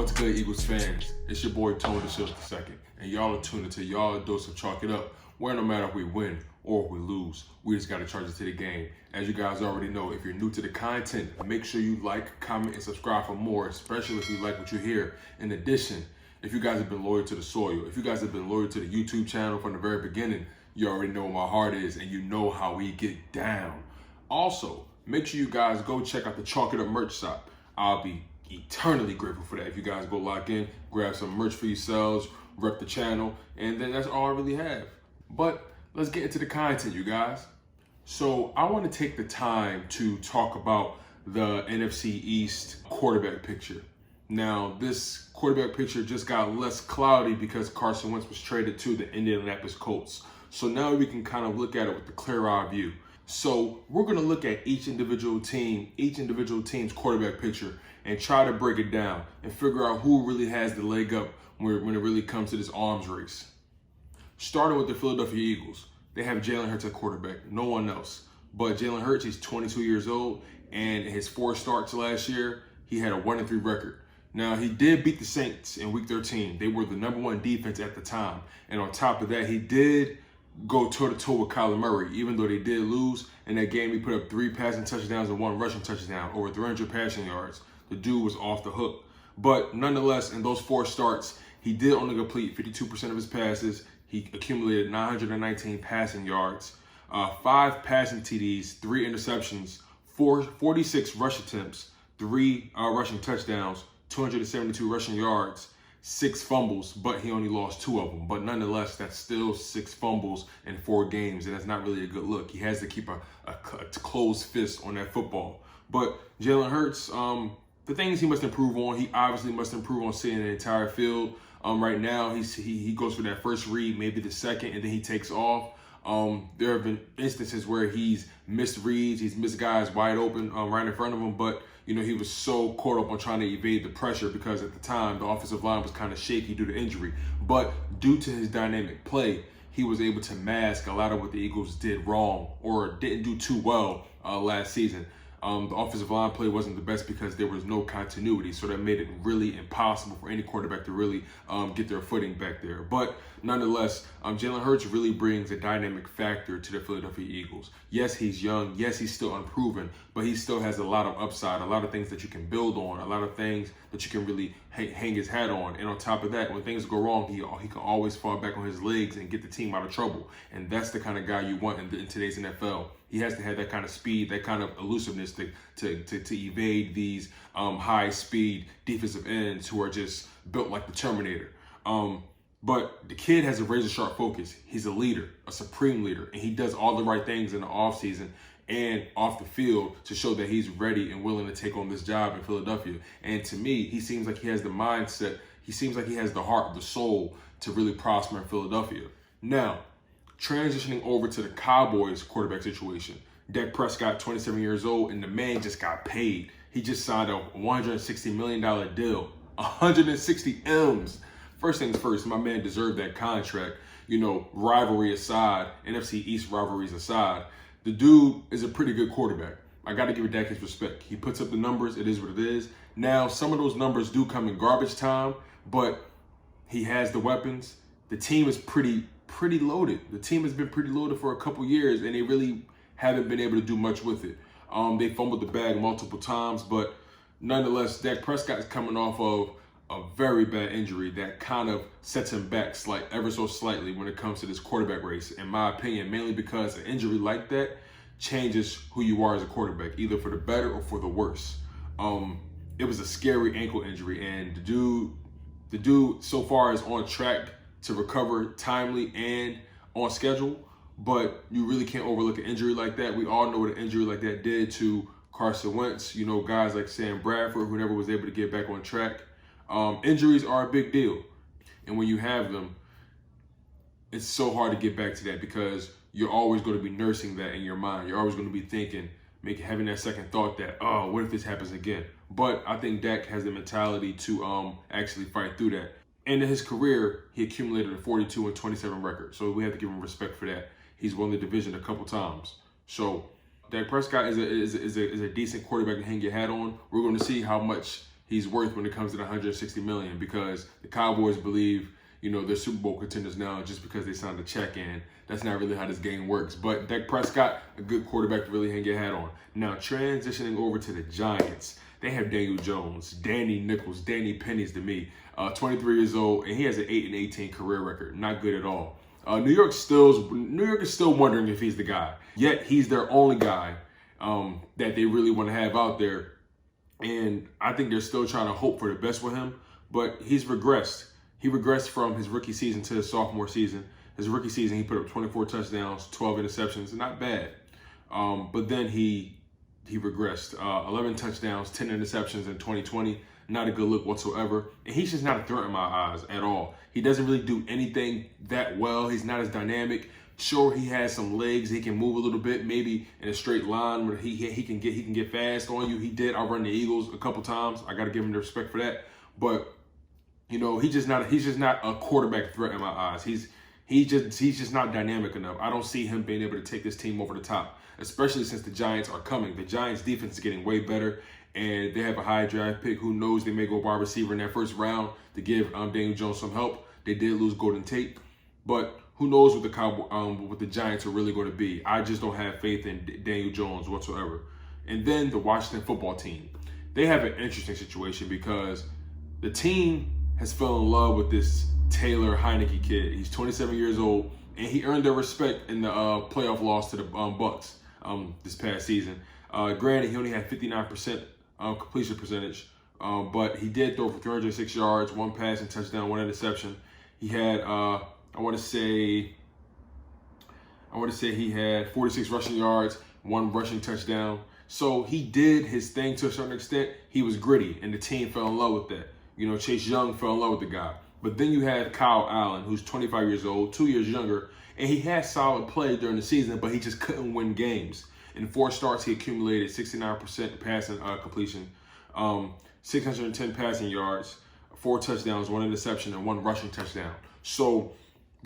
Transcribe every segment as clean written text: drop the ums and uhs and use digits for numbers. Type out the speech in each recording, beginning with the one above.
What's good, Eagles fans? It's your boy Tone the II, and y'all are tuned into y'all dose of Chalk It Up, where no matter if we win or if we lose, we just got to charge it to the game. As you guys already know, if you're new to the content, make sure you like, comment, and subscribe for more, especially if you like what you hear. In addition, if you guys have been loyal to the soil, if you guys have been loyal to the YouTube channel from the very beginning, you already know what my heart is, and you know how we get down. Also, make sure you guys go check out the Chalk It Up merch shop. I'll be eternally grateful for that. If you guys go lock in, grab some merch for yourselves, rep the channel, and then that's all I really have. But let's get into the content, you guys. So I want to take the time to talk about the NFC East quarterback picture. Now, this quarterback picture just got less cloudy because Carson Wentz was traded to the Indianapolis Colts. So now we can kind of look at it with the clear-eye view. So we're going to look at each individual team's quarterback picture and try to break it down and figure out who really has the leg up when it really comes to this arms race. Starting with the Philadelphia Eagles, they have Jalen Hurts at quarterback, no one else. But Jalen Hurts, he's 22 years old, and in his 4 starts last year, he had a 1-3 record. Now, he did beat the Saints in Week 13. They were the #1 defense at the time. And on top of that, he did go toe-to-toe with Kyler Murray, even though they did lose. In that game, he put up 3 passing touchdowns and 1 rushing touchdown, over 300 passing yards. The dude was off the hook. But nonetheless, in those 4 starts, he did only complete 52% of his passes. He accumulated 919 passing yards, 5 passing TDs, 3 interceptions, 46 rush attempts, 3 rushing touchdowns, 272 rushing yards, 6 fumbles, but he only lost 2 of them. But nonetheless, that's still 6 fumbles in 4 games, and that's not really a good look. He has to keep a closed fist on that football. But Jalen Hurts, the things he must improve on, he obviously must improve on seeing the entire field. Right now, he goes for that first read, maybe the second, and then he takes off. There have been instances where he's missed reads, he's missed guys wide open right in front of him, but you know, he was so caught up on trying to evade the pressure because at the time the offensive line was kind of shaky due to injury. But due to his dynamic play, he was able to mask a lot of what the Eagles did wrong or didn't do too well last season. The offensive line play wasn't the best because there was no continuity, so that made it really impossible for any quarterback to really get their footing back there. But nonetheless, Jalen Hurts really brings a dynamic factor to the Philadelphia Eagles. Yes, he's young. Yes, he's still unproven, but he still has a lot of upside, a lot of things that you can build on, a lot of things that you can really hang his hat on. And on top of that, when things go wrong, he can always fall back on his legs and get the team out of trouble. And that's the kind of guy you want in today's NFL. He has to have that kind of speed, that kind of elusiveness to evade these high-speed defensive ends who are just built like the Terminator. But the kid has a razor-sharp focus. He's a leader, a supreme leader, and he does all the right things in the offseason and off the field to show that he's ready and willing to take on this job in Philadelphia. And to me, he seems like he has the mindset, he seems like he has the heart, the soul to really prosper in Philadelphia. Now, transitioning over to the Cowboys quarterback situation. Dak Prescott, 27 years old, and the man just got paid. He just signed a $160 million deal, 160 M's. First things first, my man deserved that contract. You know, rivalry aside, NFC East rivalries aside, the dude is a pretty good quarterback. I got to give Dak his respect. He puts up the numbers. It is what it is. Now, some of those numbers do come in garbage time, but he has the weapons. The team is pretty loaded. The team has been pretty loaded for a couple years, and they really haven't been able to do much with it. They fumbled the bag multiple times, but nonetheless, Dak Prescott is coming off of a very bad injury that kind of sets him back ever so slightly when it comes to this quarterback race, in my opinion, mainly because an injury like that changes who you are as a quarterback, either for the better or for the worse. It was a scary ankle injury, and the dude so far is on track to recover timely and on schedule, but you really can't overlook an injury like that. We all know what an injury like that did to Carson Wentz, you know, guys like Sam Bradford, who never was able to get back on track. Injuries are a big deal, and when you have them, it's so hard to get back to that because you're always going to be nursing that in your mind. You're always going to be thinking, having that second thought that, oh, what if this happens again? But I think Dak has the mentality to actually fight through that. And in his career, he accumulated a 42-27 record. So we have to give him respect for that. He's won the division a couple times. So Dak Prescott is a decent quarterback to hang your hat on. We're going to see how much he's worth when it comes to the $160 million, because the Cowboys believe, they're Super Bowl contenders now just because they signed a check, and that's not really how this game works. But Dak Prescott, a good quarterback to really hang your hat on. Now, transitioning over to the Giants, they have Daniel Jones, Danny Nichols, Danny Pennies to me, 23 years old, and he has an 8-18 career record. Not good at all. New York is still wondering if he's the guy. Yet he's their only guy that they really want to have out there. And I think they're still trying to hope for the best with him, but he's regressed. He regressed from his rookie season to his sophomore season. His rookie season, he put up 24 touchdowns, 12 interceptions, not bad. But then he regressed. 11 touchdowns, 10 interceptions in 2020. Not a good look whatsoever. And he's just not a threat in my eyes at all. He doesn't really do anything that well. He's not as dynamic. Sure, he has some legs. He can move a little bit, maybe in a straight line where he can get fast on you. He did outrun the Eagles a couple times. I got to give him the respect for that. But he's just not a quarterback threat in my eyes. He's just not dynamic enough. I don't see him being able to take this team over the top, especially since the Giants are coming. The Giants defense is getting way better, and they have a high draft pick. Who knows? They may go wide receiver in that first round to give Daniel Jones some help. They did lose Golden Tate, but who knows what the Giants are really going to be. I just don't have faith in Daniel Jones whatsoever. And then the Washington football team. They have an interesting situation because the team has fell in love with this Taylor Heinicke kid. He's 27 years old, and he earned their respect in the playoff loss to the Bucks this past season. Granted, he only had 59% completion percentage, but he did throw for 306 yards, 1 passing touchdown, 1 interception. He had, I want to say he had 46 rushing yards, 1 rushing touchdown. So he did his thing to a certain extent. He was gritty, and the team fell in love with that. Chase Young fell in love with the guy. But then you had Kyle Allen, who's 25 years old, 2 years younger, and he had solid play during the season, but he just couldn't win games. In 4 starts, he accumulated 69% passing completion, 610 passing yards, 4 touchdowns, 1 interception, and 1 rushing touchdown. So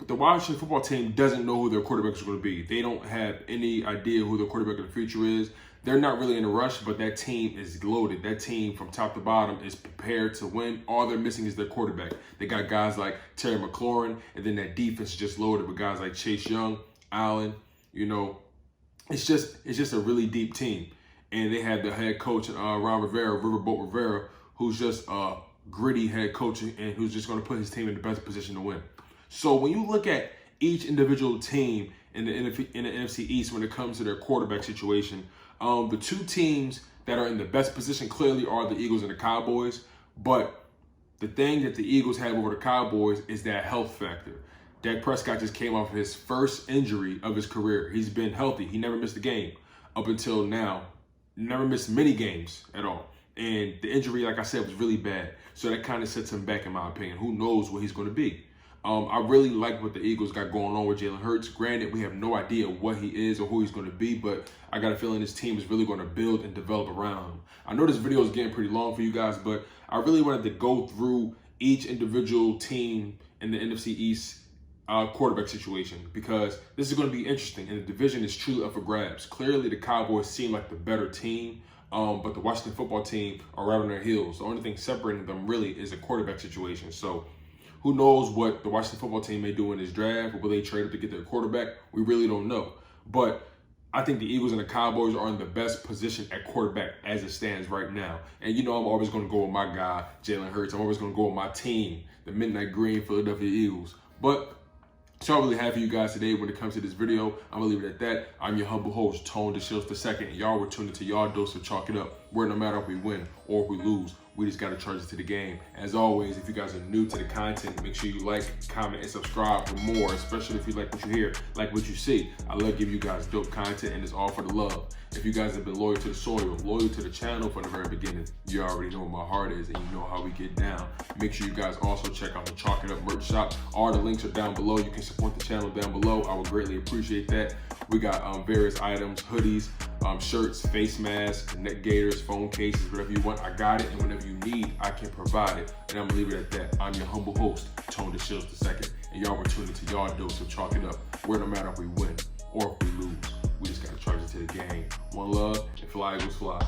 the Washington football team doesn't know who their quarterback is going to be. They don't have any idea who their quarterback of the future is. They're not really in a rush, but that team is loaded. That team from top to bottom is prepared to win. All they're missing is their quarterback. They got guys like Terry McLaurin, and then that defense is just loaded with guys like Chase Young, Allen. It's just a really deep team. And they had the head coach, Riverboat Rivera, who's just a gritty head coach and who's just going to put his team in the best position to win. So when you look at each individual team in the NFC East when it comes to their quarterback situation, the 2 teams that are in the best position clearly are the Eagles and the Cowboys. But the thing that the Eagles have over the Cowboys is that health factor. Dak Prescott just came off of his first injury of his career. He's been healthy. He never missed a game up until now. Never missed many games at all. And the injury, like I said, was really bad. So that kind of sets him back, in my opinion. Who knows what he's going to be? I really like what the Eagles got going on with Jalen Hurts. Granted, we have no idea what he is or who he's going to be, but I got a feeling this team is really going to build and develop around him. I know this video is getting pretty long for you guys, but I really wanted to go through each individual team in the NFC East quarterback situation, because this is going to be interesting, and the division is truly up for grabs. Clearly, the Cowboys seem like the better team, but the Washington football team are right on their heels. The only thing separating them really is a quarterback situation. So who knows what the Washington football team may do in this draft, or will they trade up to get their quarterback? We really don't know. But I think the Eagles and the Cowboys are in the best position at quarterback as it stands right now. And I'm always going to go with my guy, Jalen Hurts. I'm always going to go with my team, the Midnight Green Philadelphia Eagles. But that's all I really have for you guys today when it comes to this video. I'm going to leave it at that. I'm your humble host, Tone the Shields II, and y'all were tuned into y'all dose of Chalk It Up, where no matter if we win or if we lose, we just got to charge it to the game. As always, if you guys are new to the content, make sure you like, comment, and subscribe for more, especially if you like what you hear, like what you see. I love giving you guys dope content, and it's all for the love. If you guys have been loyal to the soil, loyal to the channel from the very beginning, you already know what my heart is, and you know how we get down. Make sure you guys also check out the Chalk It Up merch shop. All the links are down below. You can support the channel down below. I would greatly appreciate that. We got various items, hoodies, shirts, face masks, neck gaiters, phone cases, whatever you want, I got it. And whenever you need, I can provide it. And I'm gonna leave it at that. I'm your humble host, Tone the Shields II, and y'all were tuned into y'all dose of Chalk It Up, where no matter if we win or if we lose, we just gotta charge it to the game. One love, and fly Eagles fly.